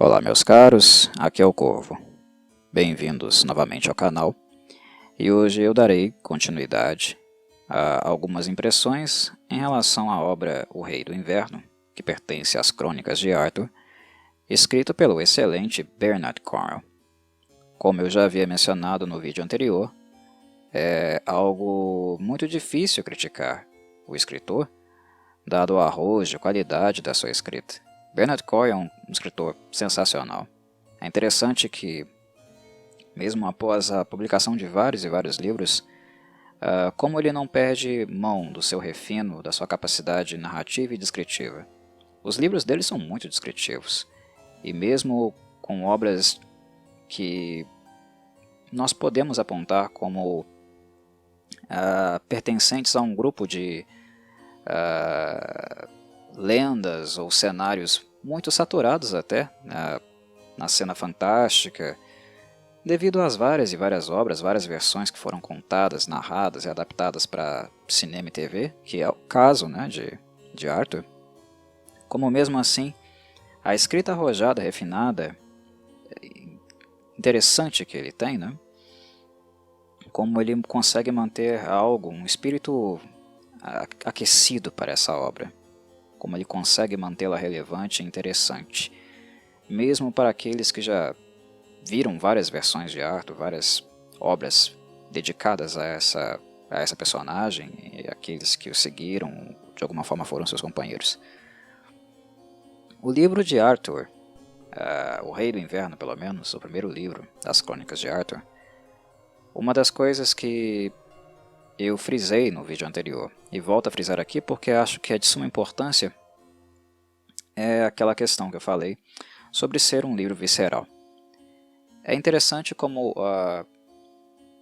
Olá meus caros, aqui é o Corvo. Bem-vindos novamente ao canal. E hoje eu darei continuidade a algumas impressões em relação à obra O Rei do Inverno, que pertence às Crônicas de Arthur, escrito pelo excelente Bernard Cornwell. Como eu já havia mencionado no vídeo anterior, é algo muito difícil criticar o escritor, dado o arrojo e qualidade da sua escrita. Bernard Cornwell é um escritor sensacional. É interessante que, mesmo após a publicação de vários e vários livros, como ele não perde mão do seu refino, da sua capacidade narrativa e descritiva. Os livros dele são muito descritivos, e mesmo com obras que nós podemos apontar como pertencentes a um grupo de lendas ou cenários muito saturados até na cena fantástica, devido às várias e várias obras, várias versões que foram contadas, narradas e adaptadas para cinema e TV, que é o caso, né, de Arthur. Como mesmo assim, a escrita arrojada, refinada, interessante que ele tem, né? Como ele consegue manter algo, um espírito aquecido para essa obra. Como ele consegue mantê-la relevante e interessante. Mesmo para aqueles que já viram várias versões de Arthur, várias obras dedicadas a essa personagem, e aqueles que o seguiram, de alguma forma foram seus companheiros. O livro de Arthur, O Rei do Inverno pelo menos, o primeiro livro das Crônicas de Arthur, uma das coisas que eu frisei no vídeo anterior, e volto a frisar aqui porque acho que é de suma importância, é aquela questão que eu falei sobre ser um livro visceral. É interessante como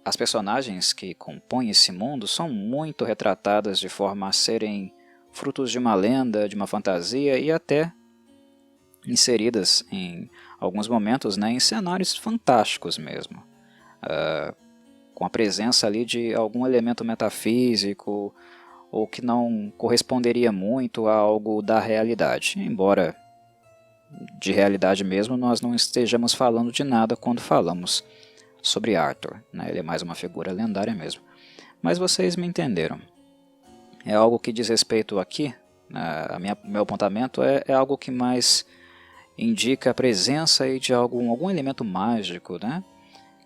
as personagens que compõem esse mundo são muito retratadas de forma a serem frutos de uma lenda, de uma fantasia e até inseridas em alguns momentos, né, em cenários fantásticos mesmo. Com a presença ali de algum elemento metafísico ou que não corresponderia muito a algo da realidade, embora de realidade mesmo nós não estejamos falando de nada quando falamos sobre Arthur, né? Ele é mais uma figura lendária mesmo. Mas vocês me entenderam. É algo que diz respeito aqui, meu apontamento é algo que mais indica a presença aí de algum elemento mágico, né?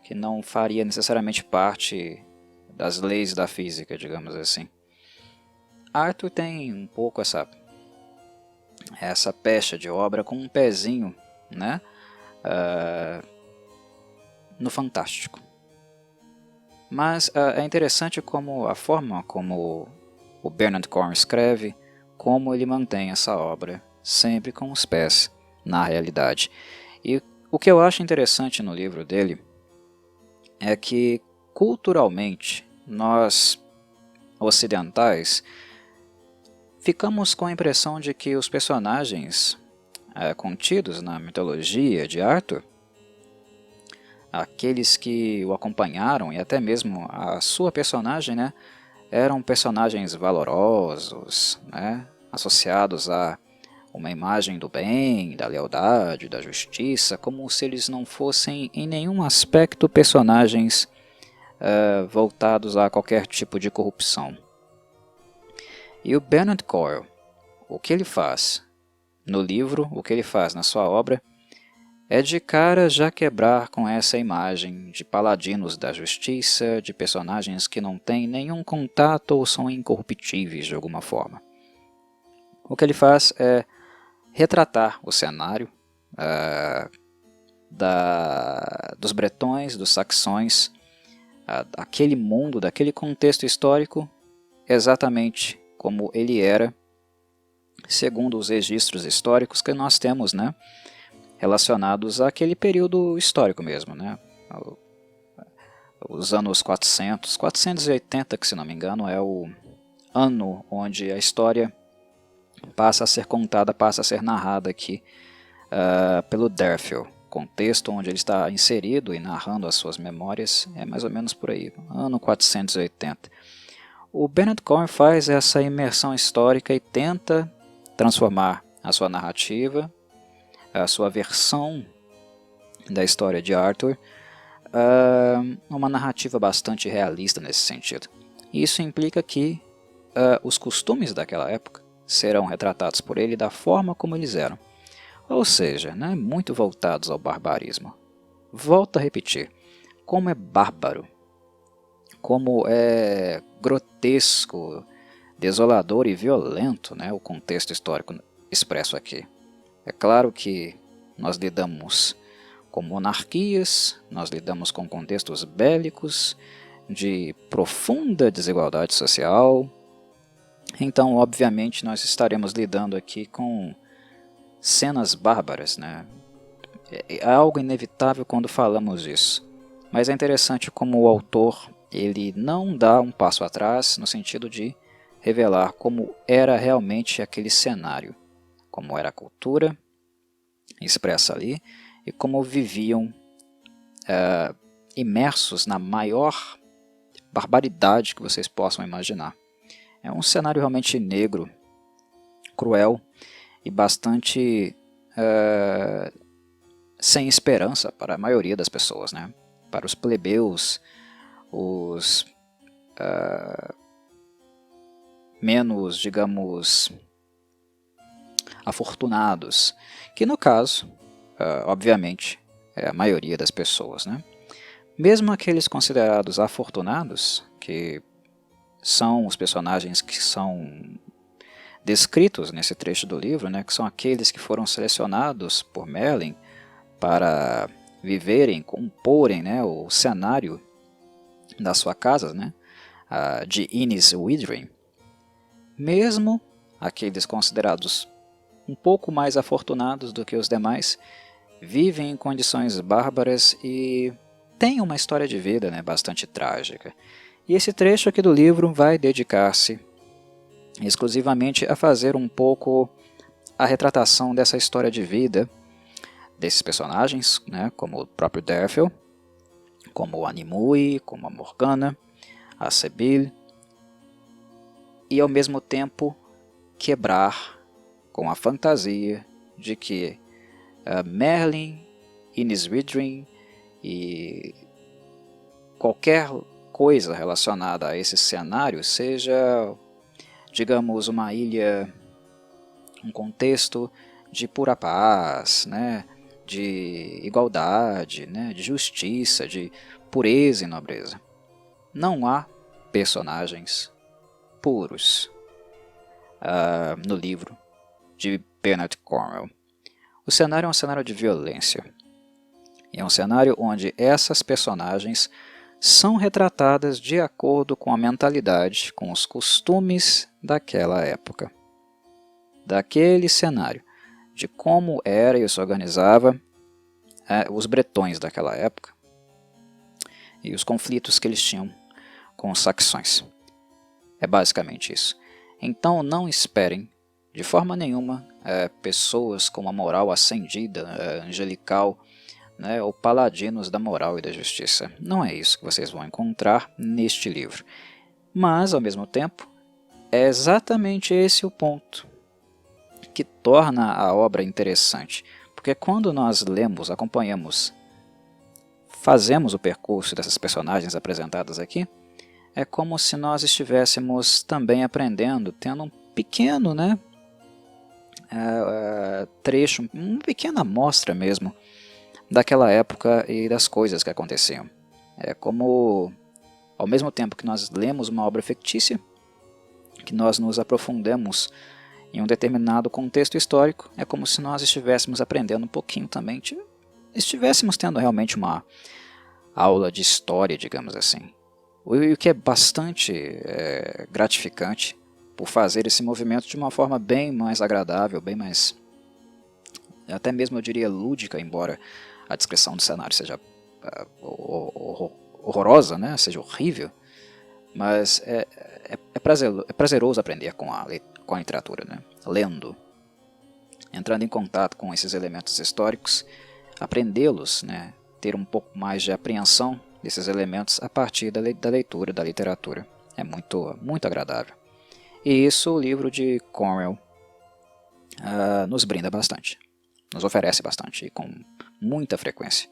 Que não faria necessariamente parte das leis da física, digamos assim. Arthur tem um pouco essa pecha de obra com um pezinho, né, no fantástico. Mas é interessante como a forma como o Bernard Cornwell escreve, como ele mantém essa obra sempre com os pés na realidade. E o que eu acho interessante no livro dele é que, culturalmente, nós ocidentais ficamos com a impressão de que os personagens contidos na mitologia de Arthur, aqueles que o acompanharam e até mesmo a sua personagem, né, eram personagens valorosos, né, associados a uma imagem do bem, da lealdade, da justiça, como se eles não fossem em nenhum aspecto personagens voltados a qualquer tipo de corrupção. E o Bernard Cornwell, o que ele faz no livro, o que ele faz na sua obra, é de cara já quebrar com essa imagem de paladinos da justiça, de personagens que não têm nenhum contato ou são incorruptíveis de alguma forma. O que ele faz é retratar o cenário dos bretões, dos saxões, aquele mundo, daquele contexto histórico, exatamente como ele era, segundo os registros históricos que nós temos, né, relacionados àquele período histórico mesmo, né, os anos 480, que se não me engano é o ano onde a história passa a ser contada, passa a ser narrada aqui pelo Derfel. Contexto onde ele está inserido e narrando as suas memórias é mais ou menos por aí, ano 480. O Bernard Cornwell faz essa imersão histórica e tenta transformar a sua narrativa a sua versão da história de Arthur, uma narrativa bastante realista nesse sentido. Isso implica que os costumes daquela época serão retratados por ele da forma como eles eram, ou seja, né, muito voltados ao barbarismo. Volto a repetir, como é bárbaro, como é grotesco, desolador e violento, né, o contexto histórico expresso aqui. É claro que nós lidamos com monarquias, nós lidamos com contextos bélicos, de profunda desigualdade social. Então, obviamente, nós estaremos lidando aqui com cenas bárbaras, né? É algo inevitável quando falamos disso. Mas é interessante como o autor ele não dá um passo atrás no sentido de revelar como era realmente aquele cenário, como era a cultura expressa ali e como viviam imersos na maior barbaridade que vocês possam imaginar. É um cenário realmente negro, cruel e bastante sem esperança para a maioria das pessoas, né? Para os plebeus, os menos, digamos, afortunados, que no caso, obviamente, é a maioria das pessoas, né? Mesmo aqueles considerados afortunados, que são os personagens que são descritos nesse trecho do livro, né, que são aqueles que foram selecionados por Merlin para viverem, comporem, né, o cenário da sua casa, né, de Innis Withering. Mesmo aqueles considerados um pouco mais afortunados do que os demais, vivem em condições bárbaras e têm uma história de vida, né, bastante trágica. E esse trecho aqui do livro vai dedicar-se exclusivamente a fazer um pouco a retratação dessa história de vida desses personagens, né, como o próprio Derfel, como a Nimue, como a Morgana, a Sebille, e ao mesmo tempo quebrar com a fantasia de que Merlin, Innis Withering e qualquer coisa relacionada a esse cenário seja, digamos, uma ilha, um contexto de pura paz, né, de igualdade, né, de justiça, de pureza e nobreza. Não há personagens puros no livro de Bernard Cornwell. O cenário é um cenário de violência. É um cenário onde essas personagens são retratadas de acordo com a mentalidade, com os costumes daquela época, daquele cenário, de como era e se organizava os bretões daquela época e os conflitos que eles tinham com os saxões. É basicamente isso. Então não esperem de forma nenhuma pessoas com uma moral ascendida, angelical, né, ou paladinos da moral e da justiça. Não é isso que vocês vão encontrar neste livro. Mas, ao mesmo tempo, é exatamente esse o ponto que torna a obra interessante. Porque quando nós lemos, acompanhamos, fazemos o percurso dessas personagens apresentadas aqui, é como se nós estivéssemos também aprendendo, tendo um pequeno, né, trecho, uma pequena amostra mesmo, daquela época e das coisas que aconteciam. É como, ao mesmo tempo que nós lemos uma obra fictícia, que nós nos aprofundamos em um determinado contexto histórico, é como se nós estivéssemos aprendendo um pouquinho também, estivéssemos tendo realmente uma aula de história, digamos assim. O que é bastante gratificante por fazer esse movimento de uma forma bem mais agradável, bem mais, até mesmo eu diria lúdica, embora a descrição do cenário seja horrorosa, né? Seja horrível, mas é prazeroso aprender com a literatura, né? Lendo, entrando em contato com esses elementos históricos, aprendê-los, né? Ter um pouco mais de apreensão desses elementos a partir da leitura, da literatura. É muito, muito agradável. E isso o livro de Cornwell nos brinda bastante. nos oferece bastante, e com muita frequência.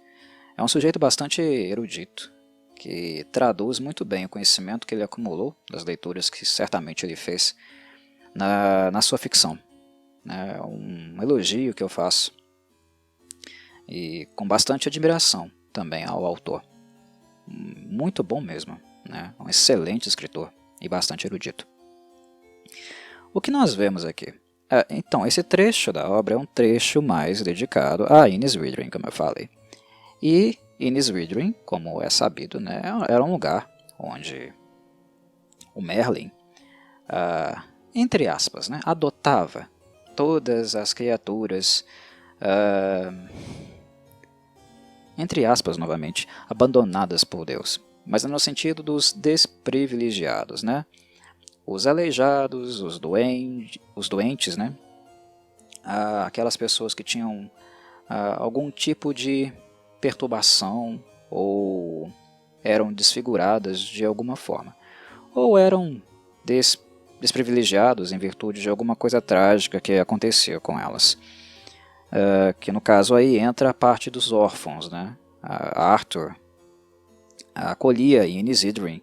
É um sujeito bastante erudito, que traduz muito bem o conhecimento que ele acumulou das leituras que certamente ele fez na sua ficção. É um elogio que eu faço, e com bastante admiração também ao autor. Muito bom mesmo, né? Um excelente escritor e bastante erudito. O que nós vemos aqui? Então, esse trecho da obra é um trecho mais dedicado a Innis Withering, como eu falei. E Innis Withering, como é sabido, né, era um lugar onde o Merlin, entre aspas, né, adotava todas as criaturas, entre aspas novamente, abandonadas por Deus, mas no sentido dos desprivilegiados, né? Os aleijados, os doentes, né? Aquelas pessoas que tinham algum tipo de perturbação ou eram desfiguradas de alguma forma, ou eram desprivilegiados em virtude de alguma coisa trágica que acontecia com elas. Que no caso aí entra a parte dos órfãos, né? Arthur acolhia em Innis Withering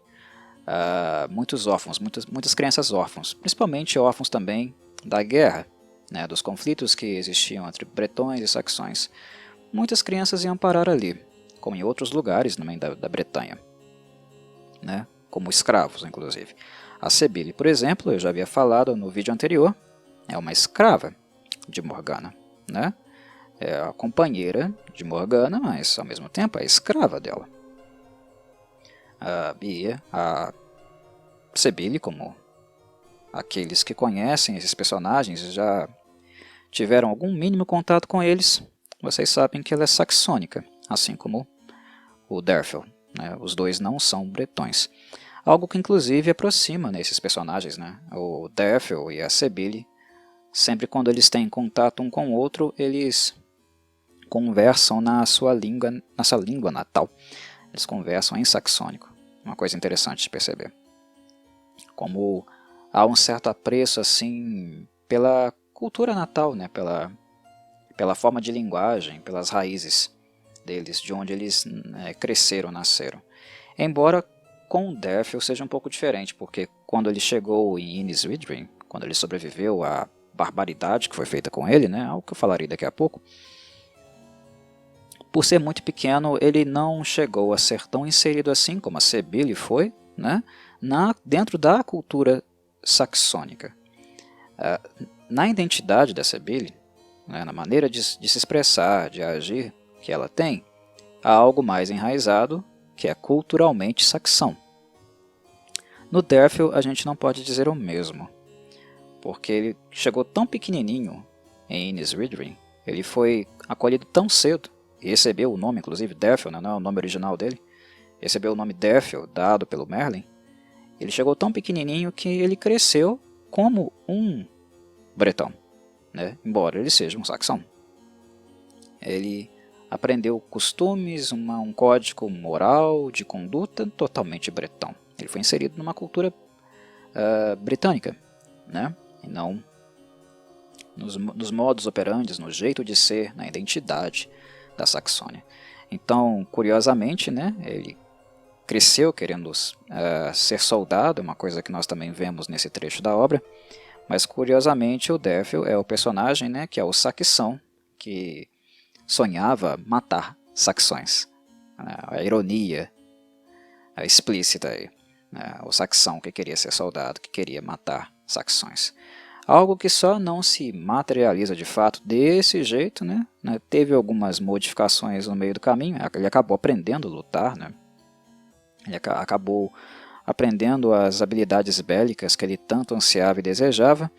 muitos órfãos, muitas crianças órfãos, principalmente órfãos também da guerra, né, dos conflitos que existiam entre bretões e saxões. Muitas crianças iam parar ali, como em outros lugares também da Bretanha, né, como escravos, inclusive. A Sebille, por exemplo, eu já havia falado no vídeo anterior, é uma escrava de Morgana, né? É a companheira de Morgana, mas ao mesmo tempo é a escrava dela. E a Sebille, como aqueles que conhecem esses personagens já tiveram algum mínimo contato com eles, vocês sabem que ela é saxônica, assim como o Derfel, né? Os dois não são bretões. Algo que inclusive aproxima nesses personagens, né? O Derfel e a Sebille, sempre quando eles têm contato um com o outro, eles conversam na sua língua natal. Eles conversam em saxônico. Uma coisa interessante de perceber. Como há um certo apreço assim pela cultura natal, né? pela forma de linguagem, pelas raízes deles, de onde eles cresceram, nasceram. Embora com o Derfel seja um pouco diferente, porque quando ele chegou em Innis Withering, quando ele sobreviveu à barbaridade que foi feita com ele, né? Algo que eu falarei daqui a pouco, por ser muito pequeno, ele não chegou a ser tão inserido assim como a Sebille foi, né, dentro da cultura saxônica. Na identidade da Sebille, né, na maneira de se expressar, de agir que ela tem, há algo mais enraizado que é culturalmente saxão. No Derfel a gente não pode dizer o mesmo, porque ele chegou tão pequenininho em Innis Withering, ele foi acolhido tão cedo, e recebeu o nome, inclusive, Derfel, né, não é o nome original dele, recebeu o nome Derfel, dado pelo Merlin. Ele chegou tão pequenininho que ele cresceu como um bretão, né, embora ele seja um saxão. Ele aprendeu costumes, um código moral, de conduta totalmente bretão. Ele foi inserido numa cultura britânica, né, e não nos modos operandes, no jeito de ser, na identidade da Saxônia. Então, curiosamente, né, ele cresceu querendo ser soldado, uma coisa que nós também vemos nesse trecho da obra, mas curiosamente o Derfel é o personagem, né, que é o saxão, que sonhava matar saxões. A ironia explícita aí. O saxão que queria ser soldado, que queria matar saxões. Algo que só não se materializa de fato desse jeito, né? Teve algumas modificações no meio do caminho, ele acabou aprendendo a lutar, né? Ele acabou aprendendo as habilidades bélicas que ele tanto ansiava e desejava,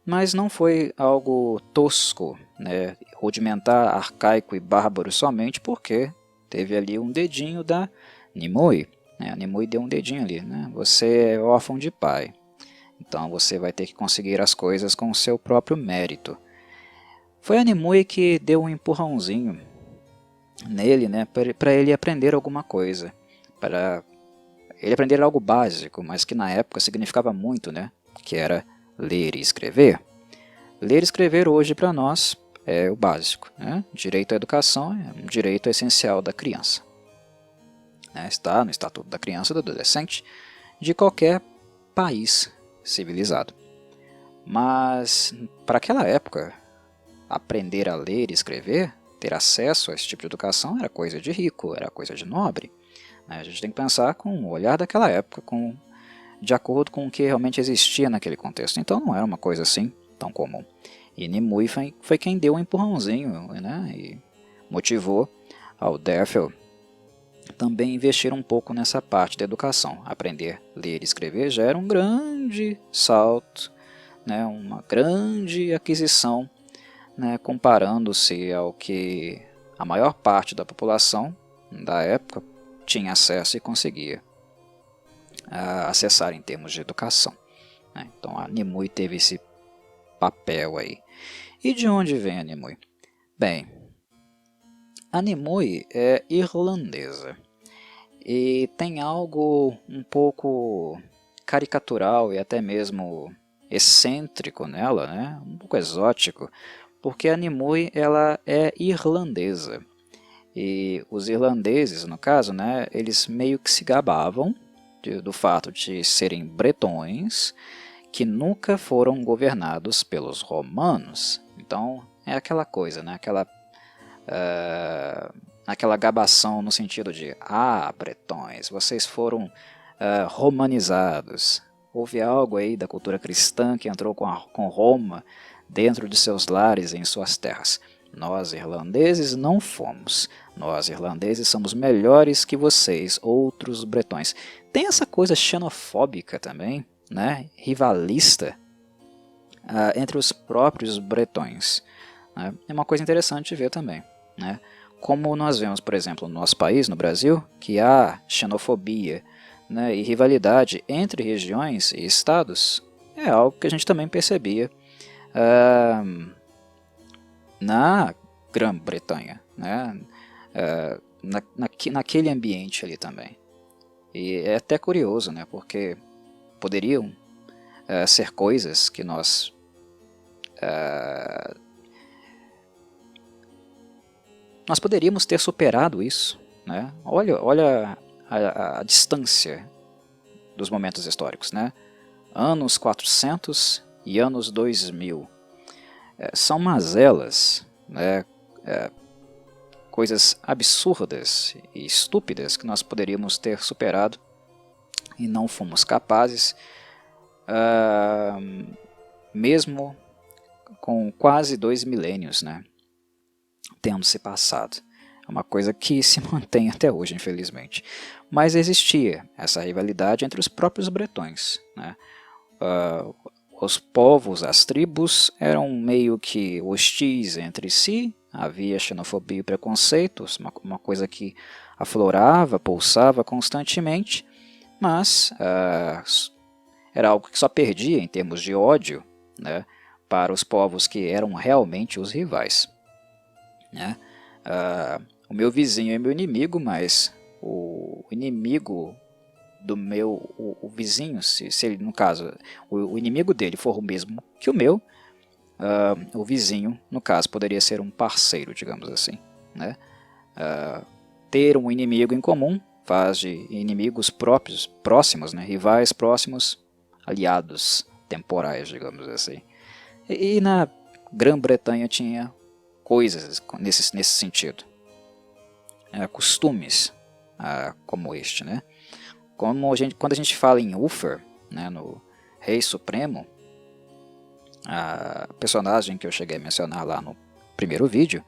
mas não foi algo tosco, né? Rudimentar, arcaico e bárbaro somente porque teve ali um dedinho da Nimue. A Nimue deu um dedinho ali, né? Você é órfão de pai. Então você vai ter que conseguir as coisas com o seu próprio mérito. Foi a Nimue que deu um empurrãozinho nele, né, para ele aprender alguma coisa. Para ele aprender algo básico, mas que na época significava muito, né, que era ler e escrever. Ler e escrever hoje para nós é o básico, né? Direito à educação é um direito essencial da criança, né? Está no Estatuto da Criança e do Adolescente de qualquer país civilizado. Mas, para aquela época, aprender a ler e escrever, ter acesso a esse tipo de educação era coisa de rico, era coisa de nobre, né? A gente tem que pensar com o olhar daquela época, de acordo com o que realmente existia naquele contexto. Então não era uma coisa assim tão comum. E Nimue foi quem deu um empurrãozinho, né? E motivou ao Derfel também investir um pouco nessa parte da educação. Aprender a ler e escrever já era um grande salto, né? Uma grande aquisição, né? Comparando-se ao que a maior parte da população da época tinha acesso e conseguia acessar em termos de educação, né? Então a Nimue teve esse papel aí. E de onde vem a Nimue? Bem, a Nimue é irlandesa e tem algo um pouco caricatural e até mesmo excêntrico nela, né? Um pouco exótico, porque a Nimue ela é irlandesa. E os irlandeses, no caso, né, eles meio que se gabavam do fato de serem bretões que nunca foram governados pelos romanos. Então é aquela coisa, né, aquela gabação no sentido de bretões, vocês foram romanizados. Houve algo aí da cultura cristã que entrou com Roma dentro de seus lares e em suas terras. Nós, irlandeses, não fomos. Nós, irlandeses, somos melhores que vocês, outros bretões. Tem essa coisa xenofóbica também, né? Rivalista, entre os próprios bretões, né? É uma coisa interessante de ver também, né? Como nós vemos, por exemplo, no nosso país, no Brasil, que há xenofobia, né, e rivalidade entre regiões e estados, é algo que a gente também percebia na Grã-Bretanha, né? Naquele ambiente ali também. E é até curioso, né? Porque poderiam ser coisas que nós poderíamos ter superado isso, né? Olha a distância dos momentos históricos, né? Anos 400 e anos 2000. São mazelas, né? Coisas absurdas e estúpidas que nós poderíamos ter superado e não fomos capazes, mesmo com quase 2 milênios, né, tendo se passado. É uma coisa que se mantém até hoje, infelizmente. Mas existia essa rivalidade entre os próprios bretões, né? Os povos, as tribos, eram meio que hostis entre si, havia xenofobia e preconceitos, uma coisa que aflorava, pulsava constantemente, mas era algo que só perdia em termos de ódio, né, para os povos que eram realmente os rivais, né? O meu vizinho é meu inimigo, mas o inimigo do meu o vizinho, se ele, no caso, o inimigo dele for o mesmo que o meu, o vizinho, no caso, poderia ser um parceiro, digamos assim, né? Ter um inimigo em comum faz de inimigos próximos, né? Rivais próximos, aliados temporais, digamos assim. E na Grã-Bretanha tinha coisas nesse sentido, costumes como este, né? Quando a gente fala em Uther, né, no Rei Supremo, a personagem que eu cheguei a mencionar lá no primeiro vídeo,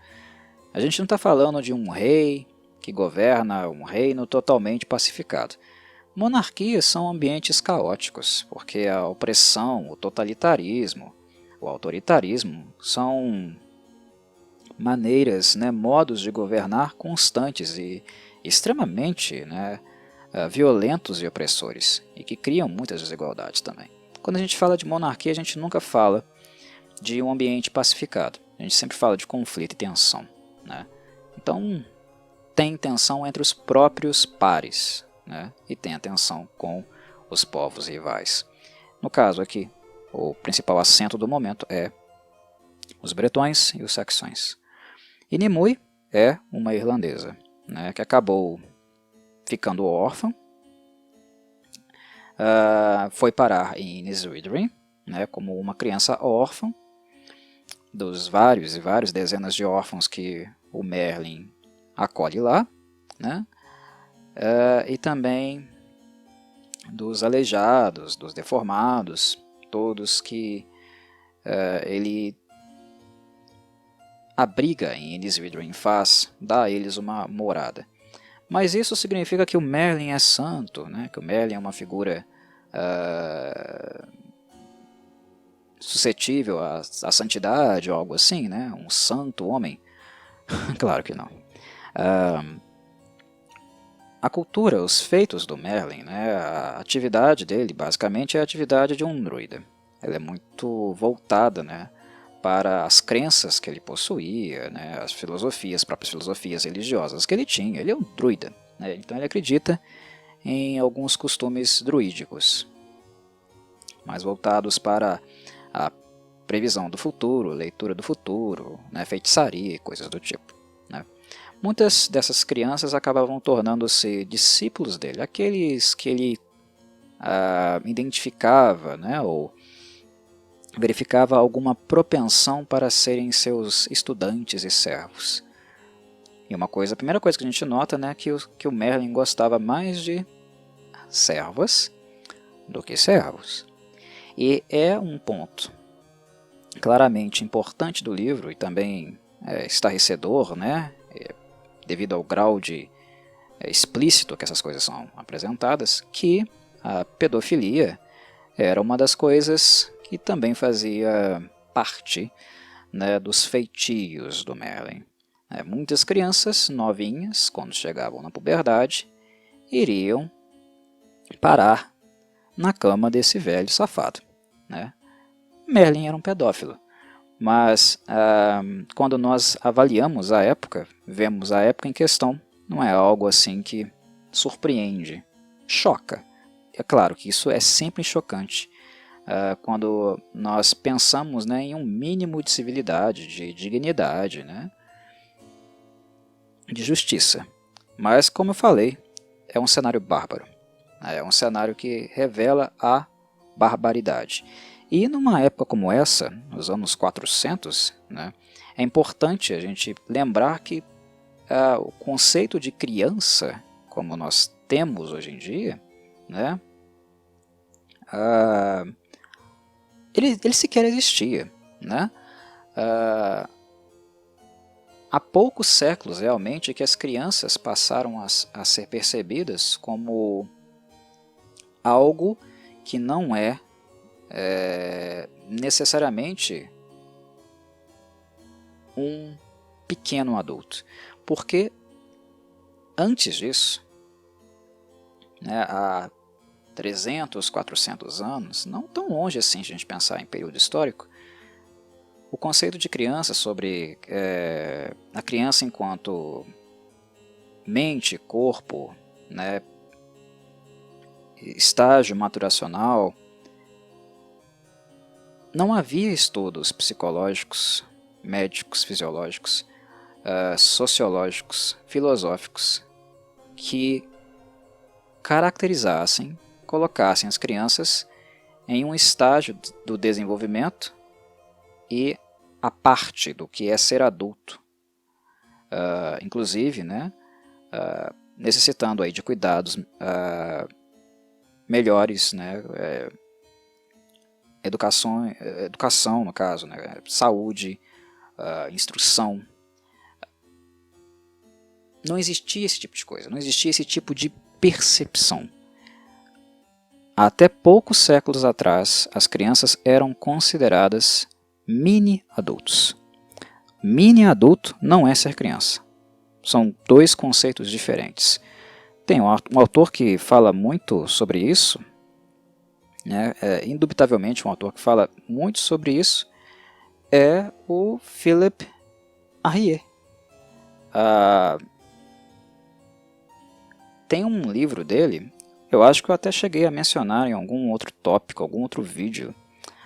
a gente não está falando de um rei que governa um reino totalmente pacificado. Monarquias são ambientes caóticos, porque a opressão, o totalitarismo, o autoritarismo são maneiras, né, modos de governar constantes e extremamente, né, violentos e opressores, e que criam muitas desigualdades também. Quando a gente fala de monarquia, a gente nunca fala de um ambiente pacificado, a gente sempre fala de conflito e tensão, né? Então tem tensão entre os próprios pares, né? E tem a tensão com os povos rivais. No caso aqui, o principal acento do momento é os bretões e os saxões. E Nimue é uma irlandesa, né, que acabou ficando órfã, foi parar em Niswydrin, né, como uma criança órfã, dos vários e vários dezenas de órfãos que o Merlin acolhe lá, né, e também dos aleijados, dos deformados, todos que ele abriga em Niswydrin, dá a eles uma morada. Mas isso significa que o Merlin é santo, né? Que o Merlin é uma figura suscetível à santidade ou algo assim, né? Um santo homem? Claro que não. A cultura, os feitos do Merlin, né? A atividade dele basicamente é a atividade de um druida. Ela é muito voltada, né, para as crenças que ele possuía, né, as próprias filosofias religiosas que ele tinha. Ele é um druida, né, então ele acredita em alguns costumes druídicos, mais voltados para a previsão do futuro, leitura do futuro, né, feitiçaria e coisas do tipo, né. Muitas dessas crianças acabavam tornando-se discípulos dele, aqueles que ele identificava, né, ou verificava alguma propensão para serem seus estudantes e servos. E a primeira coisa que a gente nota, né, que o Merlin gostava mais de servas do que servos. E é um ponto claramente importante do livro e também estarrecedor, né, devido ao grau de explícito que essas coisas são apresentadas, que a pedofilia era uma das coisas que também fazia parte, né, dos feitios do Merlin. Muitas crianças novinhas, quando chegavam na puberdade, iriam parar na cama desse velho safado, né? Merlin era um pedófilo, mas quando nós avaliamos a época, vemos a época em questão, não é algo assim que surpreende, choca. É claro que isso é sempre chocante, quando nós pensamos, né, em um mínimo de civilidade, de dignidade, né, de justiça. Mas, como eu falei, é um cenário bárbaro. É um cenário que revela a barbaridade. E numa época como essa, nos anos 400, né, é importante a gente lembrar que o conceito de criança, como nós temos hoje em dia, né, ele sequer existia, né? Há poucos séculos realmente que as crianças passaram a ser percebidas como algo que não é necessariamente um pequeno adulto, porque antes disso, né, há 300, 400 anos, não tão longe assim se a gente pensar em período histórico, o conceito de criança sobre a criança enquanto mente, corpo, né, estágio maturacional, não havia estudos psicológicos, médicos, fisiológicos, sociológicos, filosóficos que caracterizassem, colocassem as crianças em um estágio do desenvolvimento e a parte do que é ser adulto, inclusive, né, necessitando aí de cuidados melhores, né, educação no caso, né, saúde, instrução. Não existia esse tipo de coisa, não existia esse tipo de percepção. Até poucos séculos atrás, as crianças eram consideradas mini-adultos. Mini-adulto não é ser criança. São dois conceitos diferentes. Tem um autor que fala muito sobre isso, né? Indubitavelmente um autor que fala muito sobre isso é o Philippe Arrier. Tem um livro dele, eu acho que eu até cheguei a mencionar em algum outro tópico, algum outro vídeo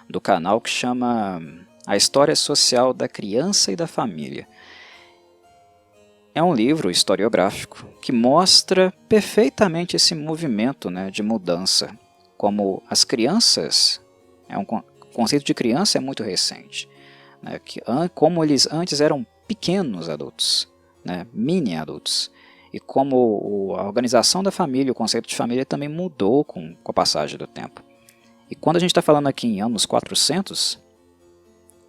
do canal, que chama A História Social da Criança e da Família. É um livro historiográfico que mostra perfeitamente esse movimento, né, de mudança. Como as crianças, o conceito de criança é muito recente, né, como eles antes eram pequenos adultos, né, mini adultos, e como a organização da família, o conceito de família também mudou com a passagem do tempo. E quando a gente está falando aqui em anos 400,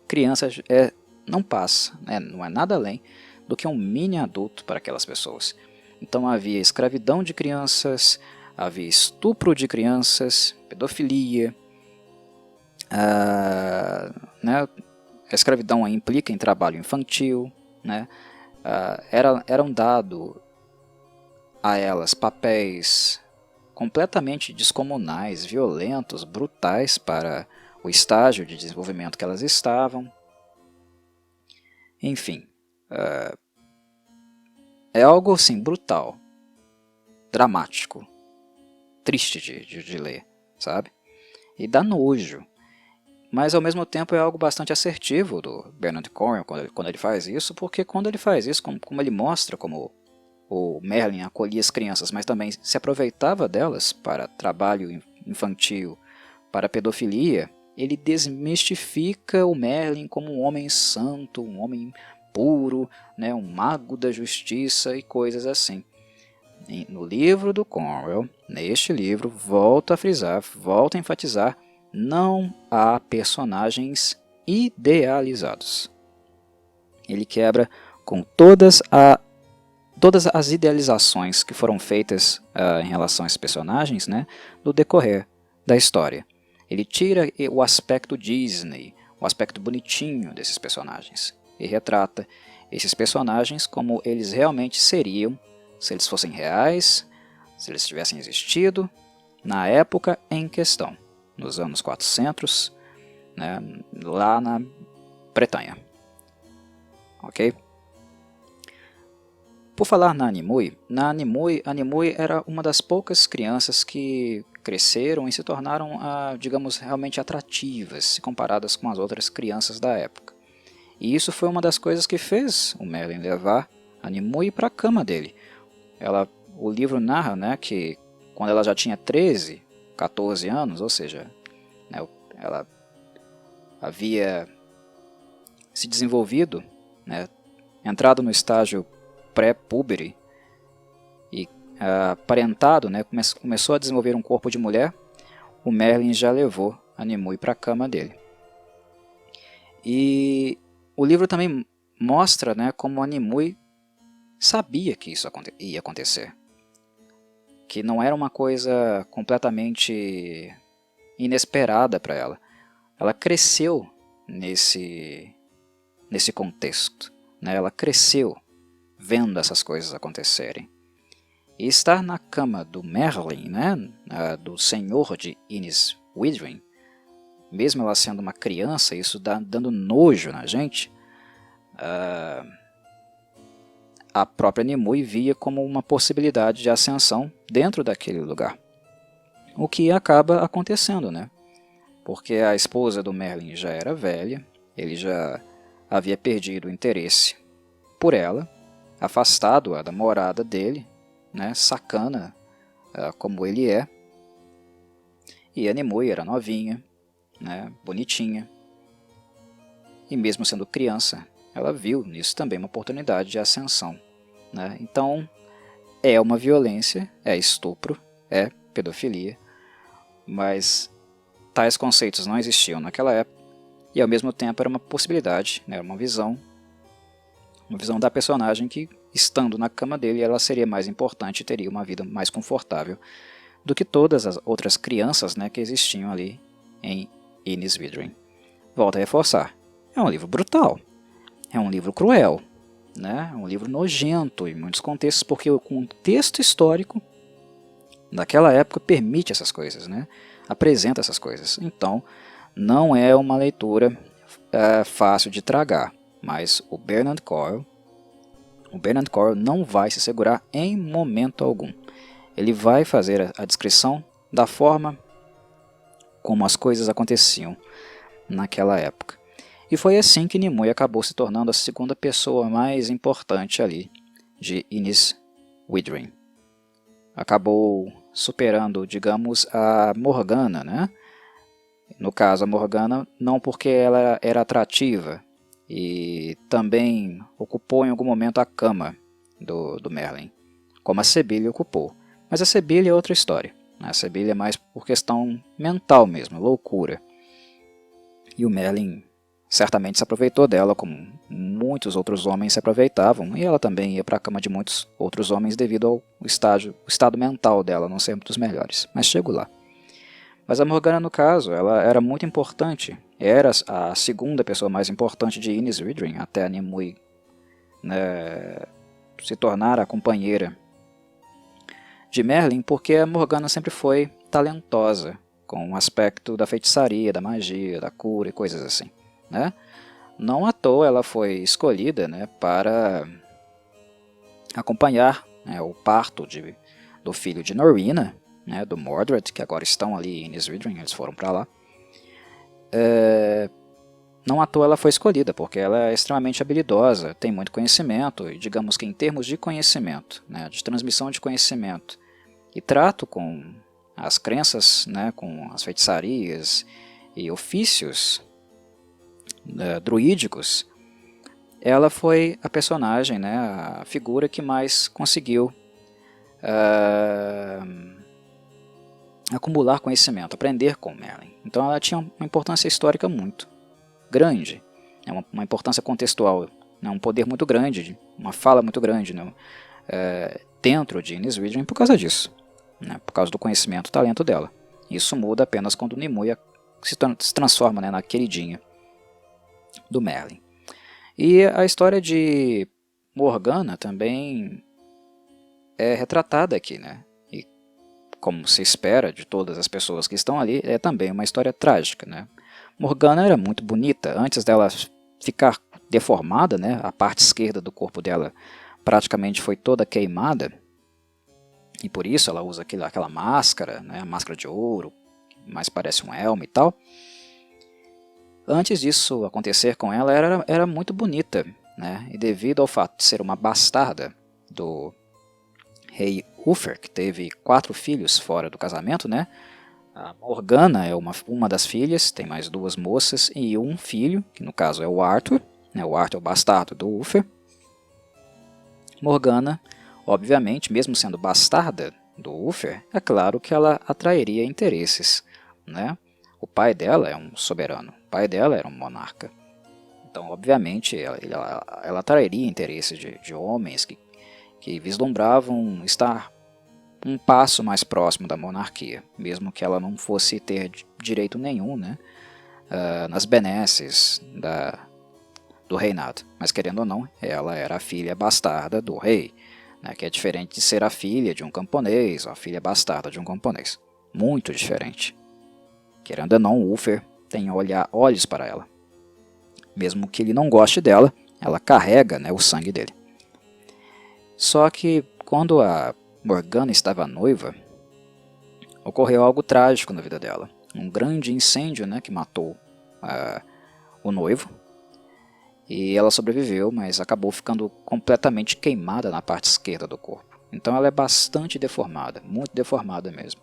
criança não passa, né, não é nada além do que um mini adulto para aquelas pessoas. Então havia escravidão de crianças, havia estupro de crianças, pedofilia, né, a escravidão implica em trabalho infantil, né, eram dados a elas papéis completamente descomunais, violentos, brutais para o estágio de desenvolvimento que elas estavam. Enfim, é algo assim brutal, dramático, triste de ler, sabe? E dá nojo. Mas ao mesmo tempo é algo bastante assertivo do Bernard Cornwell quando ele faz isso, porque quando ele faz isso, como ele mostra como o Merlin acolhia as crianças, mas também se aproveitava delas para trabalho infantil, para pedofilia, ele desmistifica o Merlin como um homem santo, um homem puro, né, um mago da justiça e coisas assim. No livro do Cornwell, neste livro, volta a frisar, volta a enfatizar, não há personagens idealizados. Ele quebra com todas as idealizações que foram feitas em relação a esses personagens, né, do decorrer da história. Ele tira o aspecto Disney, o aspecto bonitinho desses personagens, e retrata esses personagens como eles realmente seriam, se eles fossem reais, se eles tivessem existido, na época em questão, nos anos 400, né, lá na Bretanha. Ok? Por falar na Nimue era uma das poucas crianças que cresceram e se tornaram, digamos, realmente atrativas, se comparadas com as outras crianças da época. E isso foi uma das coisas que fez o Merlin levar a Nimue para a cama dele. O livro narra, né, que quando ela já tinha 13, 14 anos, ou seja, né, ela havia se desenvolvido, né, entrado no estágio pré-púbere e aparentado, né, começou a desenvolver um corpo de mulher, o Merlin já levou a Nimue para a cama dele. E o livro também mostra, né, como a Nimue sabia que isso ia acontecer. Que não era uma coisa completamente inesperada para ela. Ela cresceu nesse contexto, né? Ela cresceu vendo essas coisas acontecerem. E estar na cama do Merlin, né, do senhor de Innis Withering, mesmo ela sendo uma criança, isso dando nojo na gente, a própria Nimue via como uma possibilidade de ascensão dentro daquele lugar. O que acaba acontecendo, né? Porque a esposa do Merlin já era velha, ele já havia perdido o interesse por ela, afastado-a da morada dele, né, sacana como ele é. E a Nimue era novinha, né, bonitinha, e mesmo sendo criança, ela viu nisso também uma oportunidade de ascensão, né? Então é uma violência, é estupro, é pedofilia, mas tais conceitos não existiam naquela época e ao mesmo tempo era uma possibilidade, né, uma visão da personagem que, estando na cama dele, ela seria mais importante e teria uma vida mais confortável do que todas as outras crianças, né, que existiam ali em Innis Withering. Volto a reforçar, é um livro brutal, é um livro cruel, né, é um livro nojento em muitos contextos, porque o contexto histórico daquela época permite essas coisas, né, apresenta essas coisas. Então, não é uma leitura fácil de tragar, mas o Bernard Cornwell não vai se segurar em momento algum. Ele vai fazer a descrição da forma como as coisas aconteciam naquela época. E foi assim que Nimue acabou se tornando a segunda pessoa mais importante ali de Innis Withering. Acabou superando, digamos, a Morgana, né? No caso, a Morgana não porque ela era atrativa e também ocupou em algum momento a cama do Merlin, como a Sebille ocupou. Mas a Sebille é outra história. A Sebille é mais por questão mental mesmo, loucura. E o Merlin certamente se aproveitou dela, como muitos outros homens se aproveitavam, e ela também ia para a cama de muitos outros homens devido ao estado mental dela não ser um dos melhores. Mas chego lá. Mas a Morgana, no caso, ela era muito importante. Era a segunda pessoa mais importante de Innis Withering, até a Nimue, né, se tornar a companheira de Merlin, porque a Morgana sempre foi talentosa, com o aspecto da feitiçaria, da magia, da cura e coisas assim, né? Não à toa ela foi escolhida, né, para acompanhar, né, o parto do filho de Norina, né, do Mordred, que agora estão ali em Innis Withering, eles foram para lá. Não à toa ela foi escolhida, porque ela é extremamente habilidosa, tem muito conhecimento, e digamos que em termos de conhecimento, né, de transmissão de conhecimento, e trato com as crenças, né, com as feitiçarias e ofícios druídicos, ela foi a personagem, né, a figura que mais conseguiu acumular conhecimento, aprender com Merlin. Então ela tinha uma importância histórica muito grande, uma importância contextual, né, um poder muito grande, uma fala muito grande, né, dentro de Innis Withering por causa disso, né, por causa do conhecimento e talento dela. Isso muda apenas quando Nimue se transforma, né, na queridinha do Merlin. E a história de Morgana também é retratada aqui, né? E como se espera de todas as pessoas que estão ali, é também uma história trágica, né? Morgana era muito bonita, antes dela ficar deformada, né? A parte esquerda do corpo dela praticamente foi toda queimada, e por isso ela usa aquela máscara, né? A máscara de ouro, que mais parece um elmo e tal. Antes disso acontecer com ela, era muito bonita, né? E devido ao fato de ser uma bastarda do rei Uther, que teve 4 filhos fora do casamento, né? A Morgana é uma das filhas, tem mais 2 moças e um filho, que no caso é o Arthur, né? O Arthur é o bastardo do Uther. Morgana, obviamente, mesmo sendo bastarda do Uther, é claro que ela atrairia interesses, né? O pai dela é um soberano, o pai dela era um monarca. Então, obviamente, ela atrairia interesses de homens que vislumbravam estar um passo mais próximo da monarquia, mesmo que ela não fosse ter direito nenhum, né, nas benesses do reinado. Mas, querendo ou não, ela era a filha bastarda do rei, né, que é diferente de ser a filha de um camponês ou a filha bastarda de um camponês. Muito diferente. Querendo ou não, o Uther tem olhos para ela. Mesmo que ele não goste dela, ela carrega, né, o sangue dele. Só que quando a Morgana estava noiva, ocorreu algo trágico na vida dela. Um grande incêndio, né, que matou o noivo. E ela sobreviveu, mas acabou ficando completamente queimada na parte esquerda do corpo. Então ela é bastante deformada, muito deformada mesmo.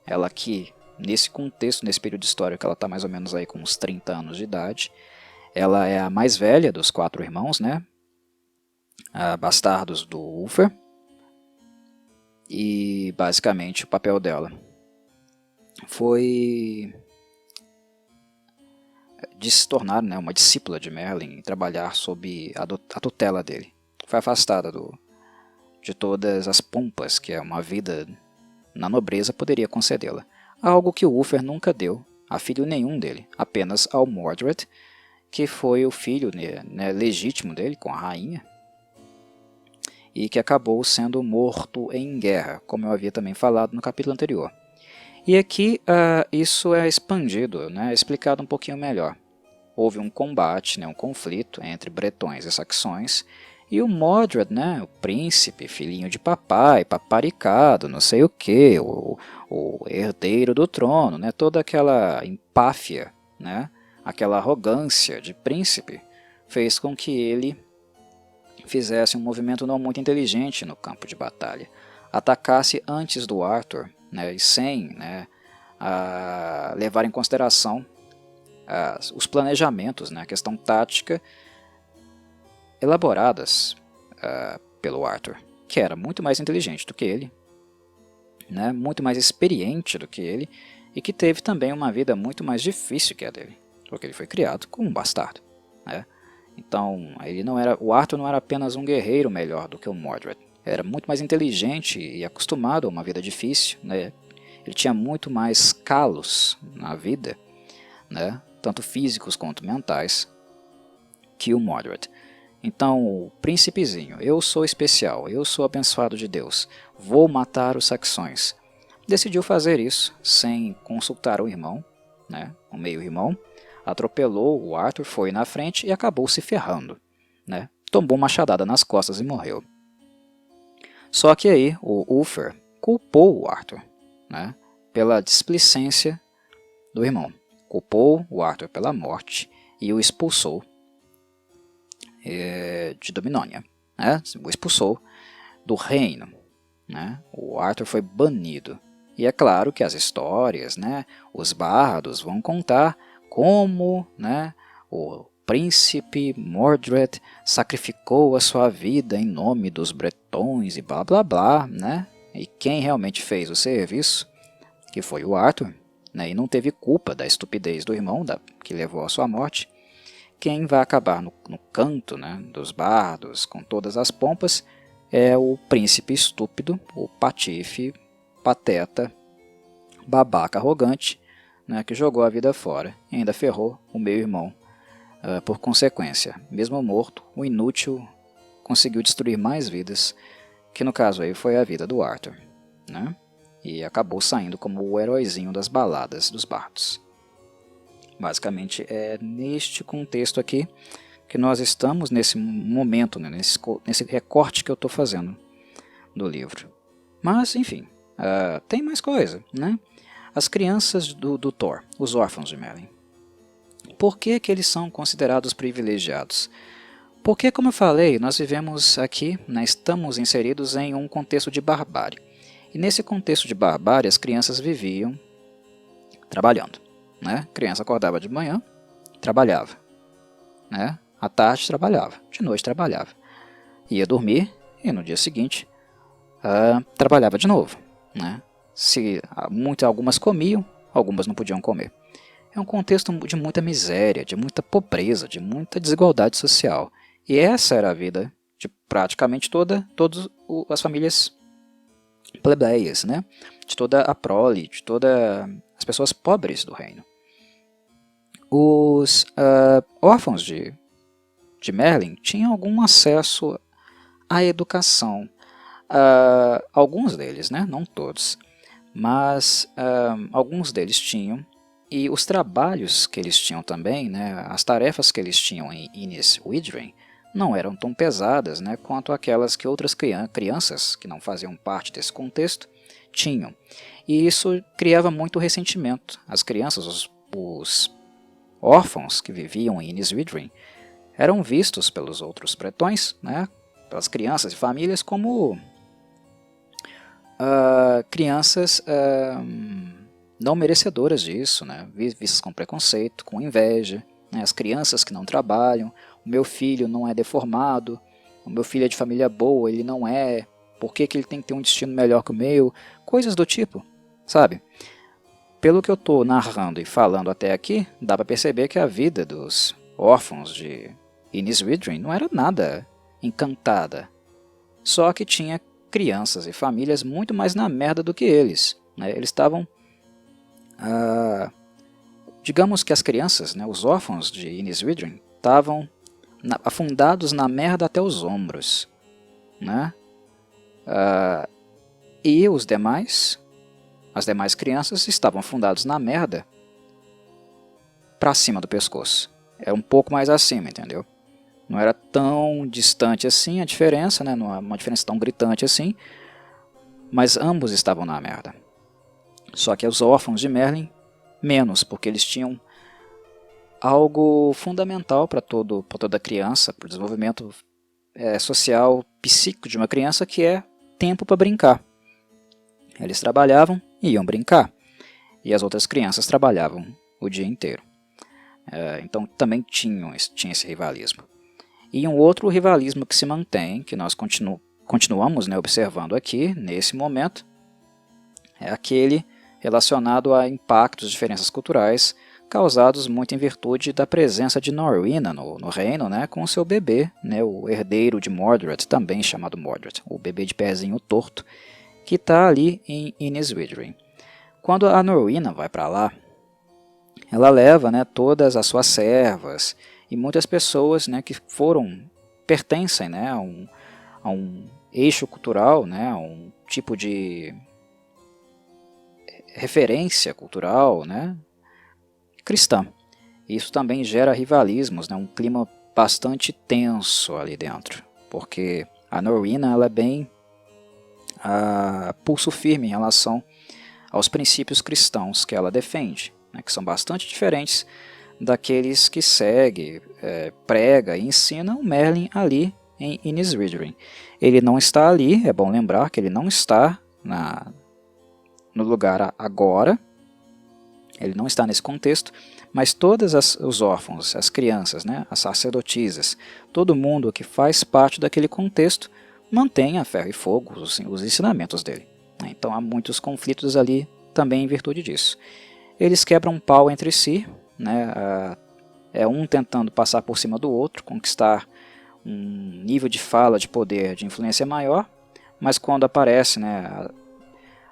Ela que, nesse contexto, nesse período histórico, ela está mais ou menos aí com uns 30 anos de idade. Ela é a mais velha dos 4 irmãos, né? Bastardos do Uther. E basicamente o papel dela foi de se tornar, né, uma discípula de Merlin e trabalhar sob a tutela dele. Foi afastada de todas as pompas que uma vida na nobreza poderia concedê-la. Algo que o Uther nunca deu a filho nenhum dele, apenas ao Mordred, que foi o filho, né, legítimo dele com a rainha, e que acabou sendo morto em guerra, como eu havia também falado no capítulo anterior. E aqui isso é expandido, né, explicado um pouquinho melhor. Houve um combate, né, um conflito entre bretões e saxões, e o Mordred, né, o príncipe, filhinho de papai, paparicado, não sei o que, o herdeiro do trono, né, toda aquela empáfia, né, aquela arrogância de príncipe, fez com que ele fizesse um movimento não muito inteligente no campo de batalha. Atacasse antes do Arthur, né, e sem, né, levar em consideração os planejamentos, né, a questão tática elaboradas pelo Arthur, que era muito mais inteligente do que ele, né, muito mais experiente do que ele, e que teve também uma vida muito mais difícil que a dele, porque ele foi criado como um bastardo, né? Então, o Arthur não era apenas um guerreiro melhor do que o Mordred, era muito mais inteligente e acostumado a uma vida difícil, né? Ele tinha muito mais calos na vida, né? Tanto físicos quanto mentais, que o Mordred. Então, o príncipezinho, eu sou especial, eu sou abençoado de Deus, vou matar os saxões. Decidiu fazer isso sem consultar o irmão, né? O meio-irmão, atropelou o Arthur, foi na frente e acabou se ferrando, né? Tomou uma machadada nas costas e morreu. Só que aí o Ulfr culpou o Arthur, né, pela displicência do irmão. Culpou o Arthur pela morte e o expulsou de Dominónia, né? O expulsou do reino, né? O Arthur foi banido. E é claro que as histórias, né, os bardos vão contar como, né, o príncipe Mordred sacrificou a sua vida em nome dos bretões e blá blá blá, né? E quem realmente fez o serviço, que foi o Arthur, né, e não teve culpa da estupidez do irmão que levou à sua morte. Quem vai acabar no canto, né, dos bardos, com todas as pompas, é o príncipe estúpido, o patife, pateta, babaca arrogante, né, que jogou a vida fora e ainda ferrou o meu irmão. Por consequência, mesmo morto, o inútil conseguiu destruir mais vidas, que no caso aí foi a vida do Arthur, né, e acabou saindo como o heróizinho das baladas dos bardos. Basicamente é neste contexto aqui que nós estamos nesse momento, né, nesse recorte que eu estou fazendo do livro. Mas, enfim, tem mais coisa, né? As crianças do Thor, os órfãos de Merlin. Por que que eles são considerados privilegiados? Porque, como eu falei, nós vivemos aqui, né, estamos inseridos em um contexto de barbárie. E nesse contexto de barbárie, as crianças viviam trabalhando, né? A criança acordava de manhã, trabalhava, né? À tarde trabalhava, de noite trabalhava. Ia dormir e no dia seguinte trabalhava de novo, né? Algumas comiam, algumas não podiam comer. É um contexto de muita miséria, de muita pobreza, de muita desigualdade social. E essa era a vida de praticamente todas as famílias plebeias, né? De toda a prole, de todas as pessoas pobres do reino. Os órfãos de Merlin tinham algum acesso à educação. Alguns deles, né? Não todos, mas alguns deles tinham. E os trabalhos que eles tinham também, né, as tarefas que eles tinham em Innis Widrin, não eram tão pesadas, né, quanto aquelas que outras crianças que não faziam parte desse contexto tinham. E isso criava muito ressentimento. As crianças, os órfãos que viviam em Innis Widrin, eram vistos pelos outros bretões, né, pelas crianças e famílias, como crianças não merecedoras disso, né, vistas com preconceito, com inveja, né, as crianças que não trabalham, o meu filho não é deformado, o meu filho é de família boa, ele não é, por que ele tem que ter um destino melhor que o meu, coisas do tipo, sabe? Pelo que eu estou narrando e falando até aqui, dá para perceber que a vida dos órfãos de Innis Widrin não era nada encantada, só que tinha crianças e famílias muito mais na merda do que eles, né? Eles estavam, digamos que as crianças, né, os órfãos de Innis Widrin, estavam afundados na merda até os ombros, né? E as demais crianças estavam afundados na merda para cima do pescoço. Era um pouco mais acima, entendeu? Não era tão distante assim a diferença, né? Não é uma diferença tão gritante assim, mas ambos estavam na merda. Só que os órfãos de Merlin, menos, porque eles tinham algo fundamental para toda criança, para o desenvolvimento social, psíquico de uma criança, que é tempo para brincar. Eles trabalhavam e iam brincar, e as outras crianças trabalhavam o dia inteiro. Então também tinha esse rivalismo. E um outro rivalismo que se mantém, que nós continuamos, né, observando aqui, nesse momento, é aquele relacionado a impactos, diferenças culturais, causados muito em virtude da presença de Norrena no reino, né, com seu bebê, né, o herdeiro de Mordred, também chamado Mordred, o bebê de pezinho torto, que está ali em Innis Withering. Quando a Norrena vai para lá, ela leva, né, todas as suas servas e muitas pessoas, né, que pertencem, né, a um eixo cultural, né, a um tipo de referência cultural, né, cristã. Isso também gera rivalismos, né, um clima bastante tenso ali dentro, porque a Norrena ela é bem pulso firme em relação aos princípios cristãos que ela defende, né, que são bastante diferentes daqueles que segue, prega e ensina o Merlin ali em Innis Withering. Ele não está ali, é bom lembrar que ele não está no lugar agora, ele não está nesse contexto, mas todos os órfãos, as crianças, né, as sacerdotisas, todo mundo que faz parte daquele contexto mantém a ferro e fogo os ensinamentos dele. Então há muitos conflitos ali também em virtude disso. Eles quebram um pau entre si, né, um tentando passar por cima do outro, conquistar um nível de fala, de poder, de influência maior, mas quando aparece, né,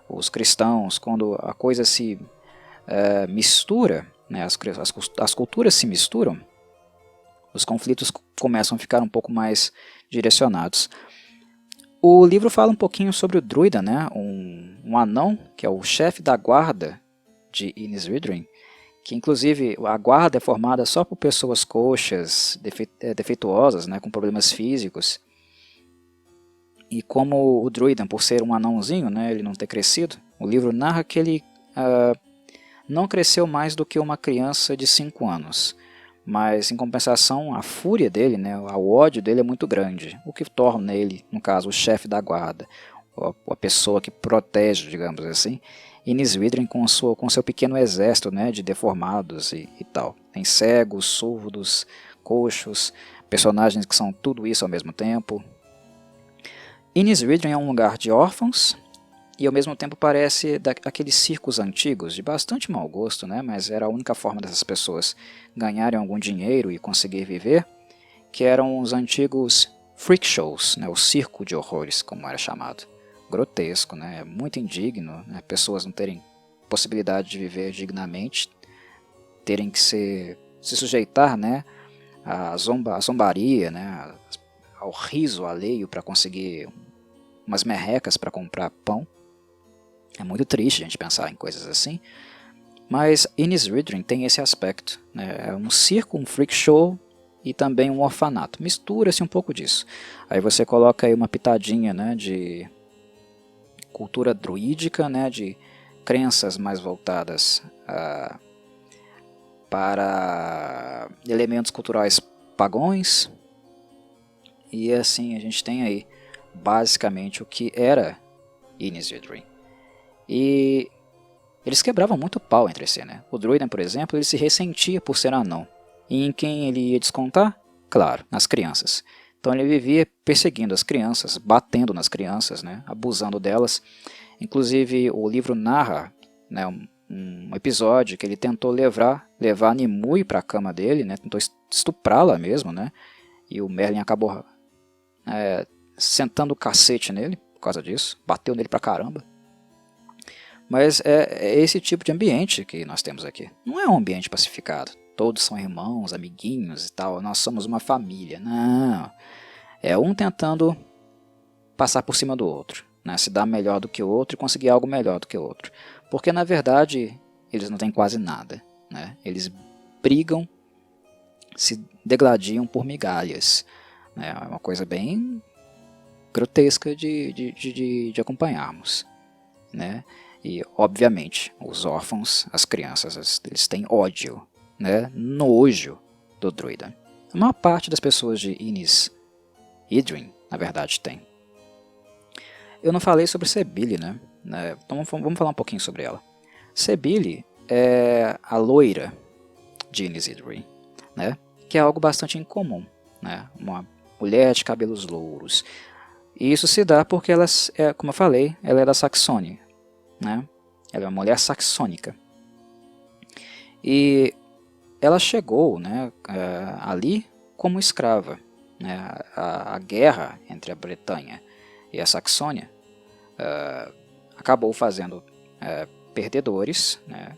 os cristãos, quando a coisa se mistura, né, as culturas se misturam, os conflitos começam a ficar um pouco mais direcionados. O livro fala um pouquinho sobre o druida, né, um anão, que é o chefe da guarda de Innis Withering, que inclusive a guarda é formada só por pessoas coxas, defeituosas, né, com problemas físicos. E como o druida, por ser um anãozinho, né, ele não ter crescido, o livro narra que ele não cresceu mais do que uma criança de 5 anos. Mas, em compensação, a fúria dele, né, o ódio dele é muito grande, o que torna ele, no caso, o chefe da guarda, a pessoa que protege, digamos assim, Innis Withering com seu pequeno exército, né, de deformados e tal. Tem cegos, surdos, coxos, personagens que são tudo isso ao mesmo tempo. Innis Withering é um lugar de órfãos, e ao mesmo tempo parece aqueles circos antigos, de bastante mau gosto, né? Mas era a única forma dessas pessoas ganharem algum dinheiro e conseguir viver, que eram os antigos freak shows, né? O circo de horrores, como era chamado. Grotesco, né? Muito indigno, né? Pessoas não terem possibilidade de viver dignamente, terem que se sujeitar, né? à zombaria, né? Ao riso alheio para conseguir umas merrecas para comprar pão. É muito triste a gente pensar em coisas assim, mas Innis Withering tem esse aspecto, né? É um circo, um freak show e também um orfanato. Mistura-se um pouco disso. Aí você coloca aí uma pitadinha, né, de cultura druídica, né, de crenças mais voltadas para elementos culturais pagões. E assim a gente tem aí basicamente o que era Innis Withering. E eles quebravam muito pau entre si, né? O Druiden, por exemplo, ele se ressentia por ser anão. E em quem ele ia descontar? Claro, nas crianças. Então ele vivia perseguindo as crianças, batendo nas crianças, né? Abusando delas. Inclusive o livro narra, né, um episódio que ele tentou levar Nimue para a cama dele, né? Tentou estuprá-la mesmo, né? E o Merlin acabou sentando o cacete nele por causa disso. Bateu nele pra caramba. Mas é esse tipo de ambiente que nós temos aqui. Não é um ambiente pacificado. Todos são irmãos, amiguinhos e tal. Nós somos uma família. Não. É um tentando passar por cima do outro, né? Se dar melhor do que o outro e conseguir algo melhor do que o outro. Porque na verdade eles não têm quase nada, né? Eles brigam, se degladiam por migalhas, né? É uma coisa bem grotesca de acompanharmos, né? E, obviamente, os órfãos, as crianças, eles têm ódio, né, nojo do druida. A maior parte das pessoas de Innis Idrim, na verdade, tem. Eu não falei sobre Sebille, né? Então vamos falar um pouquinho sobre ela. Sebille é a loira de Innis Idrim, né? Que é algo bastante incomum, né? Uma mulher de cabelos louros. E isso se dá porque ela, como eu falei, ela é da Saxônia, né? Ela é uma mulher saxônica. E ela chegou, né, ali como escrava, né? A guerra entre a Bretanha e a Saxônia acabou fazendo perdedores, né?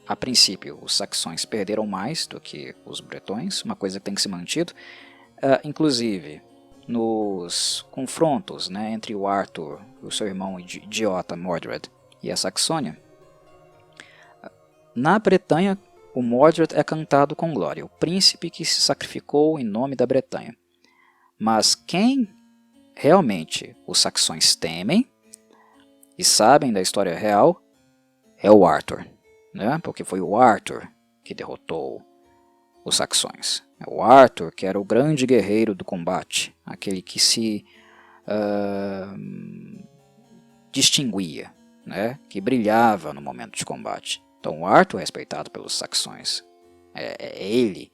A princípio, os saxões perderam mais do que os bretões, uma coisa que tem que ser mantido. Inclusive, nos confrontos, né, entre o Arthur, o seu irmão idiota Mordred, e a Saxônia, na Bretanha, o Mordred é cantado com glória, o príncipe que se sacrificou em nome da Bretanha. Mas quem realmente os saxões temem e sabem da história real é o Arthur, né? Porque foi o Arthur que derrotou os saxões. É o Arthur que era o grande guerreiro do combate, aquele que se distinguia, né? Que brilhava no momento de combate. Então o Arthur é respeitado pelos saxões. É ele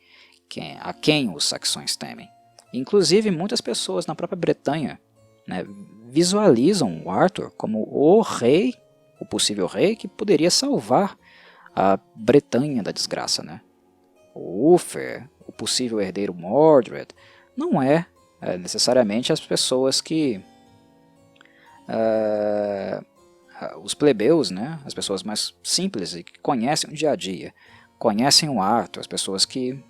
a quem os saxões temem. Inclusive muitas pessoas na própria Bretanha, né, visualizam o Arthur como o rei, o possível rei que poderia salvar a Bretanha da desgraça, né? O Uther, o possível herdeiro Mordred, não é necessariamente as pessoas que os plebeus, né, as pessoas mais simples e que conhecem o dia a dia, conhecem o Arthur, as pessoas que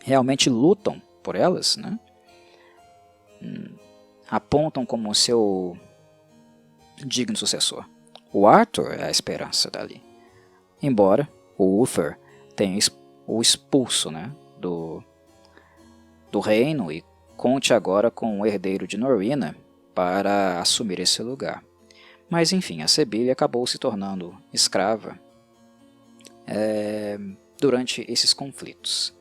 realmente lutam por elas, né, apontam como seu digno sucessor. O Arthur é a esperança dali. Embora o Uther tenha o expulso, né, do reino e conte agora com o herdeiro de Norrina para assumir esse lugar. Mas enfim, a Sebille acabou se tornando escrava durante esses conflitos.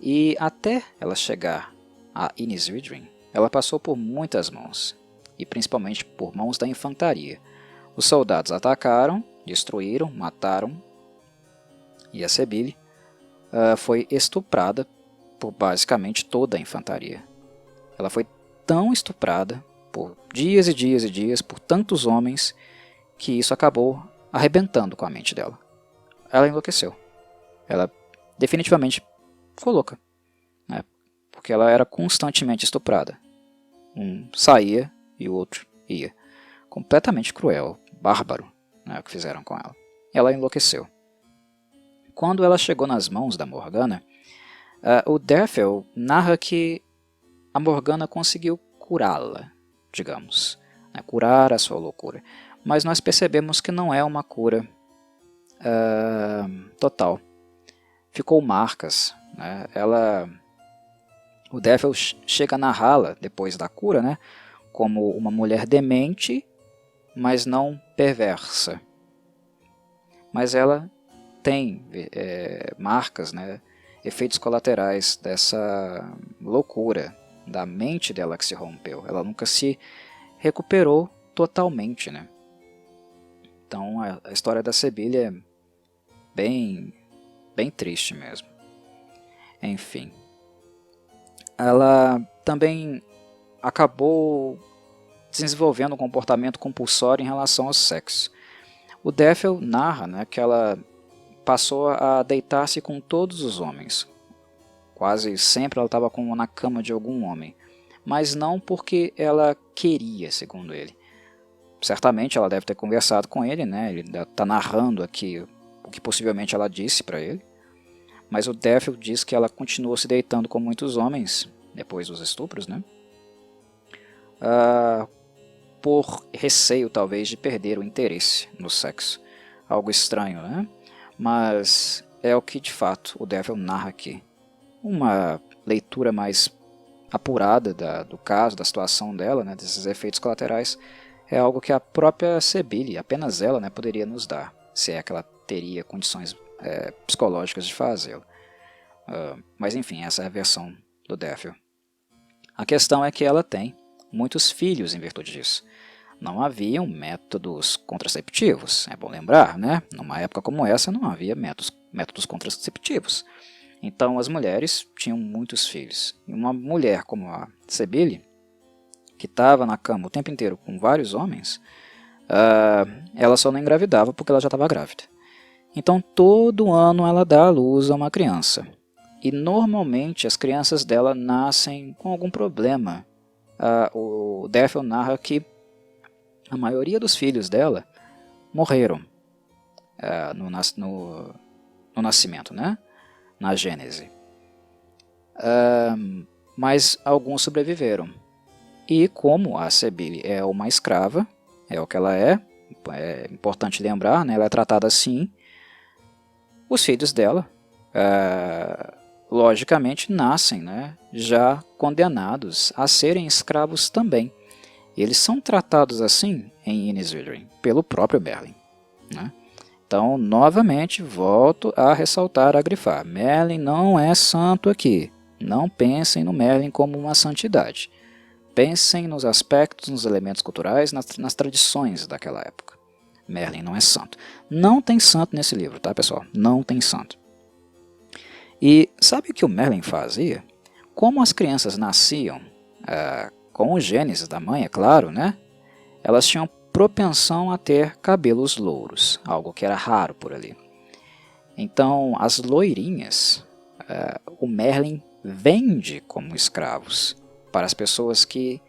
E até ela chegar a Innis Idrim, ela passou por muitas mãos, e principalmente por mãos da infantaria. Os soldados atacaram, destruíram, mataram, e a Sebille foi estuprada por basicamente toda a infantaria. Ela foi tão estuprada por dias e dias e dias, por tantos homens, que isso acabou arrebentando com a mente dela. Ela enlouqueceu. Ela definitivamente ficou louca, né? Porque ela era constantemente estuprada. Um saía e o outro ia. Completamente cruel, bárbaro, né, o que fizeram com ela. Ela enlouqueceu. Quando ela chegou nas mãos da Morgana, o Derfel narra que a Morgana conseguiu curá-la, digamos, né, curar a sua loucura. Mas nós percebemos que não é uma cura total. Ficou marcas, né? O Derfel chega a narrá-la depois da cura, né, como uma mulher demente, mas não perversa. Mas ela tem marcas, né, efeitos colaterais dessa loucura, da mente dela que se rompeu. Ela nunca se recuperou totalmente, né? Então a história da Sebille é bem triste mesmo. Enfim. Ela também acabou desenvolvendo um comportamento compulsório em relação ao sexo. O Derfel narra, né, que ela passou a deitar-se com todos os homens. Quase sempre ela estava na cama de algum homem, mas não porque ela queria, segundo ele. Certamente ela deve ter conversado com ele, né? Ele está narrando aqui o que possivelmente ela disse para ele. Mas o Derfel diz que ela continuou se deitando com muitos homens, depois dos estupros, né? Por receio, talvez, de perder o interesse no sexo. Algo estranho, né? Mas é o que, de fato, o Derfel narra aqui. Uma leitura mais apurada do caso, da situação dela, né, desses efeitos colaterais, é algo que a própria Sebille, apenas ela, né, poderia nos dar, se é que ela teria condições psicológicas de fazê-lo. Mas enfim, essa é a versão do Défio. A questão é que ela tem muitos filhos em virtude disso. Não haviam métodos contraceptivos, é bom lembrar, né? Numa época como essa não havia métodos contraceptivos. Então as mulheres tinham muitos filhos. E uma mulher como a Cybele, que estava na cama o tempo inteiro com vários homens, ela só não engravidava porque ela já estava grávida. Então todo ano ela dá à luz a uma criança. E normalmente as crianças dela nascem com algum problema. O Défio narra que a maioria dos filhos dela morreram no nascimento, né? Na Gênese. Mas alguns sobreviveram. E como a Cybele é uma escrava, é o que ela é importante lembrar, né? Ela é tratada assim, os filhos dela, logicamente, nascem, né? Já condenados a serem escravos também. Eles são tratados assim em Innis Withering, pelo próprio Merlin, né? Então, novamente, volto a ressaltar, a grifar. Merlin não é santo aqui. Não pensem no Merlin como uma santidade. Pensem nos aspectos, nos elementos culturais, nas tradições daquela época. Merlin não é santo. Não tem santo nesse livro, tá, pessoal? Não tem santo. E sabe o que o Merlin fazia? Como as crianças nasciam com os genes da mãe, é claro, né? Elas tinham propensão a ter cabelos louros, algo que era raro por ali. Então, as loirinhas, o Merlin vende como escravos para as pessoas que,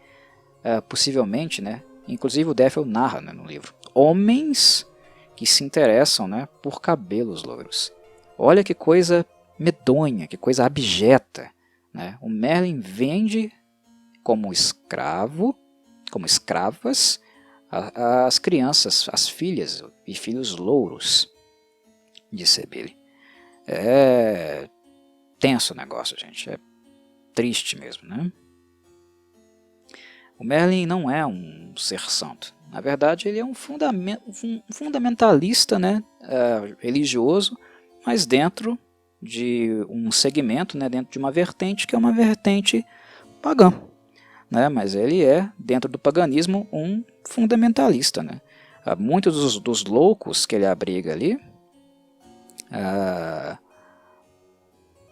possivelmente, né, inclusive o Défio narra, né, no livro, homens que se interessam, né, por cabelos loiros. Olha que coisa medonha, que coisa abjeta, né? O Merlin vende como escravo, como escravas, as crianças, as filhas e filhos louros de Cybele. É tenso o negócio, gente. É triste mesmo, né? O Merlin não é um ser santo. Na verdade, ele é um fundamentalista, né, religioso, mas dentro de um segmento, né, dentro de uma vertente que é uma vertente pagã. Né? Mas ele é, dentro do paganismo, um fundamentalista. Né? Muitos dos loucos que ele abriga ali,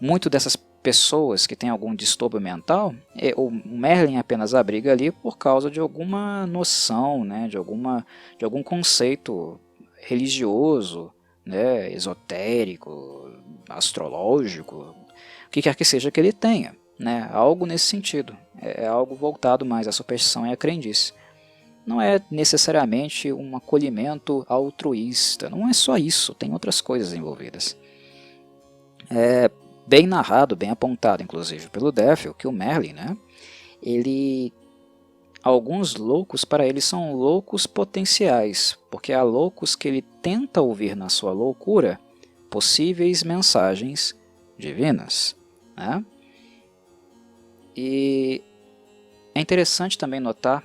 muito dessas pessoas que têm algum distúrbio mental, o Merlin apenas abriga ali por causa de alguma noção, né? de algum conceito religioso, né? Esotérico, astrológico, o que quer que seja que ele tenha. Né? Algo nesse sentido. É algo voltado mais à superstição e à crendice. Não é necessariamente um acolhimento altruísta. Não é só isso, tem outras coisas envolvidas. É bem narrado, bem apontado, inclusive, pelo Défio, que o Merlin, né, alguns loucos para ele são loucos potenciais, porque há loucos que ele tenta ouvir na sua loucura possíveis mensagens divinas. Né? E é interessante também notar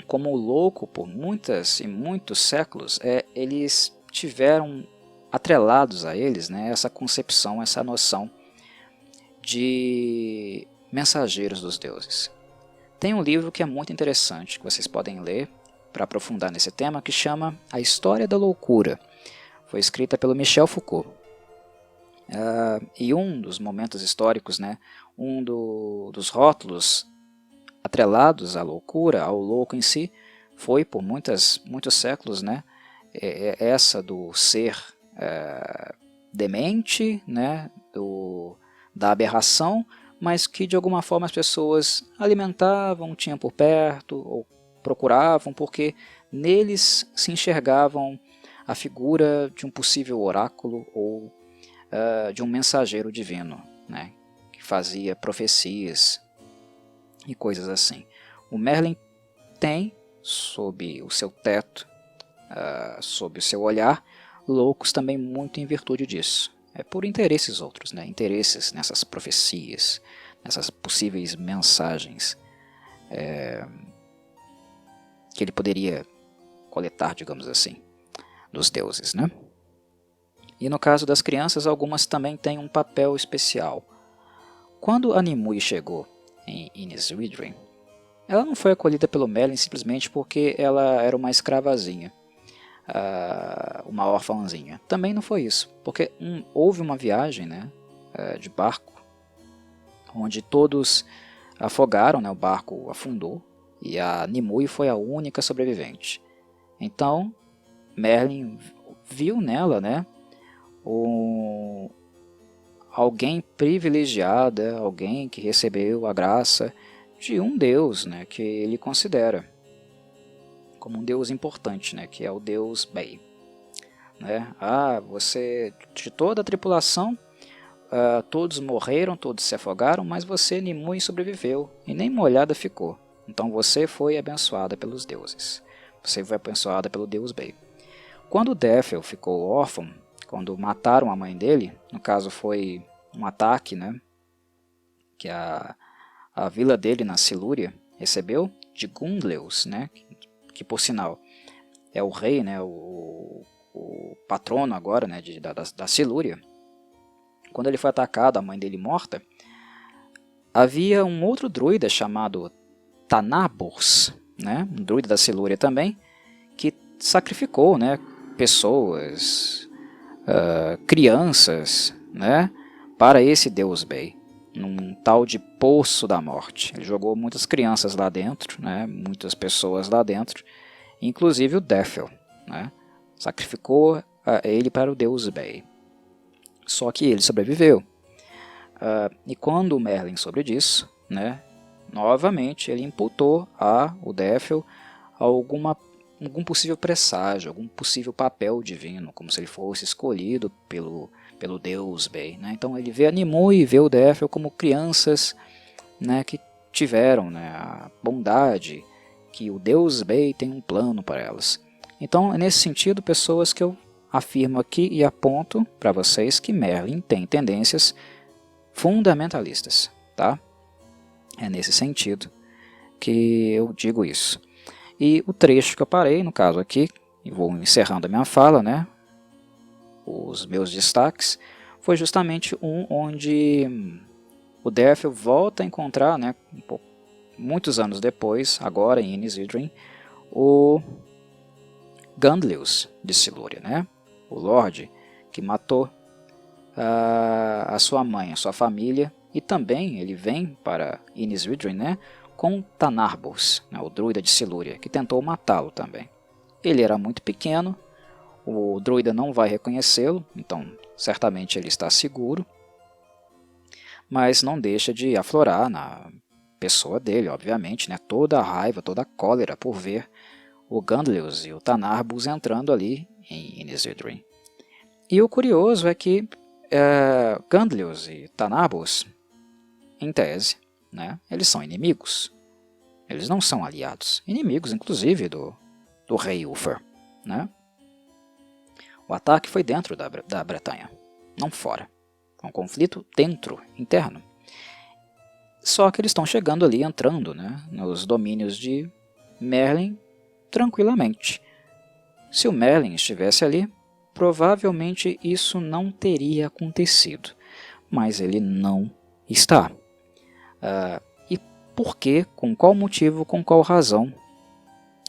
como o louco, por muitos séculos, eles tiveram atrelados a eles, né, essa concepção, essa noção de mensageiros dos deuses. Tem um livro que é muito interessante, que vocês podem ler para aprofundar nesse tema, que chama A História da Loucura. Foi escrita pelo Michel Foucault. E um dos momentos históricos, né, dos rótulos atrelados à loucura, ao louco em si, foi por muitos séculos, né, essa do ser demente, né, da aberração, mas que de alguma forma as pessoas alimentavam, tinham por perto, ou procuravam, porque neles se enxergavam a figura de um possível oráculo ou de um mensageiro divino, né, que fazia profecias e coisas assim. O Merlin tem, sob o seu teto, sob o seu olhar, loucos também muito em virtude disso. É por interesses outros, né? Interesses nessas profecias, nessas possíveis mensagens que ele poderia coletar, digamos assim, dos deuses, né? E no caso das crianças, algumas também têm um papel especial. Quando a Nimue chegou em Innis Withering, ela não foi acolhida pelo Merlin simplesmente porque ela era uma escravazinha, uma órfãzinha. Também não foi isso, porque houve uma viagem, né, de barco, onde todos afogaram, né, o barco afundou, e a Nimue foi a única sobrevivente. Então, Merlin viu nela, né, alguém privilegiada, alguém que recebeu a graça de um deus, né, que ele considera como um deus importante, né, que é o deus Bay. Né? Você, de toda a tripulação, todos morreram, todos se afogaram, mas você, Nimue, sobreviveu e nem molhada ficou. Então você foi abençoada pelos deuses. Você foi abençoada pelo deus Bay. Quando Defel ficou órfão, quando mataram a mãe dele, no caso foi um ataque, né, que a vila dele na Silúria recebeu de Gundleus, né, que por sinal é o rei, né, o patrono agora, né, da Silúria. Quando ele foi atacado, a mãe dele morta, havia um outro druida chamado Tanabors, né, um druida da Silúria também, que sacrificou, né, pessoas, crianças, né, para esse deus Bay, num tal de Poço da Morte. Ele jogou muitas crianças lá dentro, né, muitas pessoas lá dentro, inclusive o Defel, né, sacrificou ele para o deus Bay. Só que ele sobreviveu. E quando o Merlin soube disso, né, novamente ele imputou o Defel algum possível presságio, algum possível papel divino, como se ele fosse escolhido pelo deus Bay. Né? Então ele vê a Nimue e vê o Defel como crianças, né, que tiveram, né, a bondade, que o deus Bay tem um plano para elas. Então é nesse sentido, pessoas, que eu afirmo aqui e aponto para vocês que Merlin tem tendências fundamentalistas. Tá? É nesse sentido que eu digo isso. E o trecho que eu parei, no caso aqui, e vou encerrando a minha fala, né, os meus destaques, foi justamente onde o Defel volta a encontrar, né, muitos anos depois, agora em Innis Withering, o Gundleus de Silúria, né, o Lorde que matou a sua mãe, a sua família, e também ele vem para Innis Withering, né, com Tanarbos, né, o druida de Silúria, que tentou matá-lo também. Ele era muito pequeno, o druida não vai reconhecê-lo, então certamente ele está seguro, mas não deixa de aflorar na pessoa dele, obviamente, né, toda a raiva, toda a cólera por ver o Gundleus e o Tanarbos entrando ali em Innis Withering. E o curioso é que Gundleus e Tanarbos, em tese, né, eles são inimigos. Eles não são aliados. Inimigos, inclusive, do rei Ulfar. Né? O ataque foi dentro da Bretanha, não fora. É um conflito dentro, interno. Só que eles estão chegando ali, entrando, né, nos domínios de Merlin tranquilamente. Se o Merlin estivesse ali, provavelmente isso não teria acontecido. Mas ele não está. E por quê? Com qual motivo? Com qual razão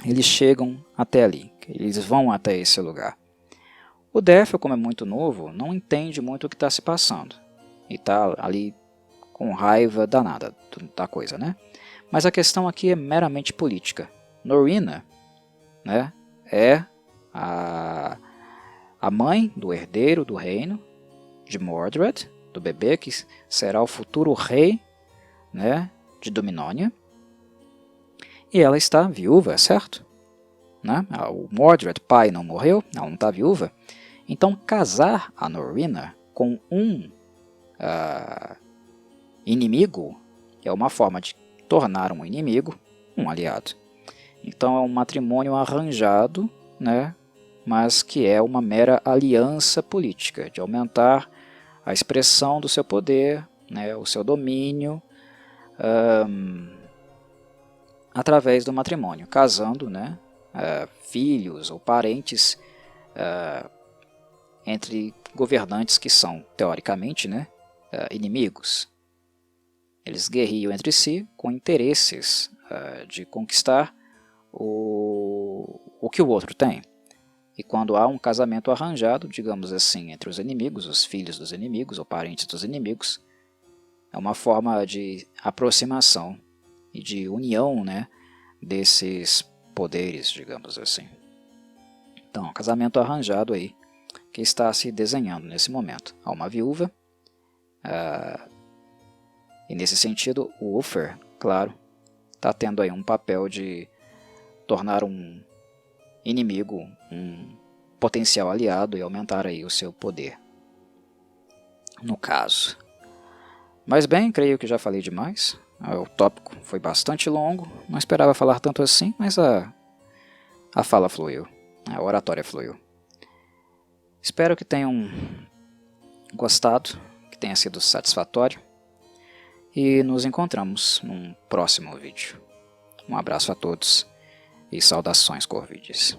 eles chegam até ali? Eles vão até esse lugar? O Defel, como é muito novo, não entende muito o que está se passando. E está ali com raiva danada da coisa, né? Mas a questão aqui é meramente política. Norina, né, é a mãe do herdeiro do reino de Mordred, do bebê que será o futuro rei, né, de Dominónia. E ela está viúva, certo? Né? O Mordred, pai, não morreu, ela não está viúva. Então casar a Norina com um inimigo é uma forma de tornar um inimigo um aliado. Então é um matrimônio arranjado, né, mas que é uma mera aliança política, de aumentar a expressão do seu poder, né, o seu domínio, através do matrimônio, casando, né, filhos ou parentes entre governantes que são, teoricamente, né, inimigos. Eles guerriam entre si com interesses de conquistar o que o outro tem. E quando há um casamento arranjado, digamos assim, entre os inimigos, os filhos dos inimigos ou parentes dos inimigos, é uma forma de aproximação e de união, né, desses poderes, digamos assim. Então, casamento arranjado aí, que está se desenhando nesse momento. Há uma viúva, e nesse sentido, o Uther, claro, está tendo aí um papel de tornar um inimigo um potencial aliado e aumentar aí o seu poder, no caso. Mas bem, creio que já falei demais. O tópico foi bastante longo, não esperava falar tanto assim, mas a fala fluiu, a oratória fluiu. Espero que tenham gostado, que tenha sido satisfatório, e nos encontramos num próximo vídeo. Um abraço a todos e saudações Corvides.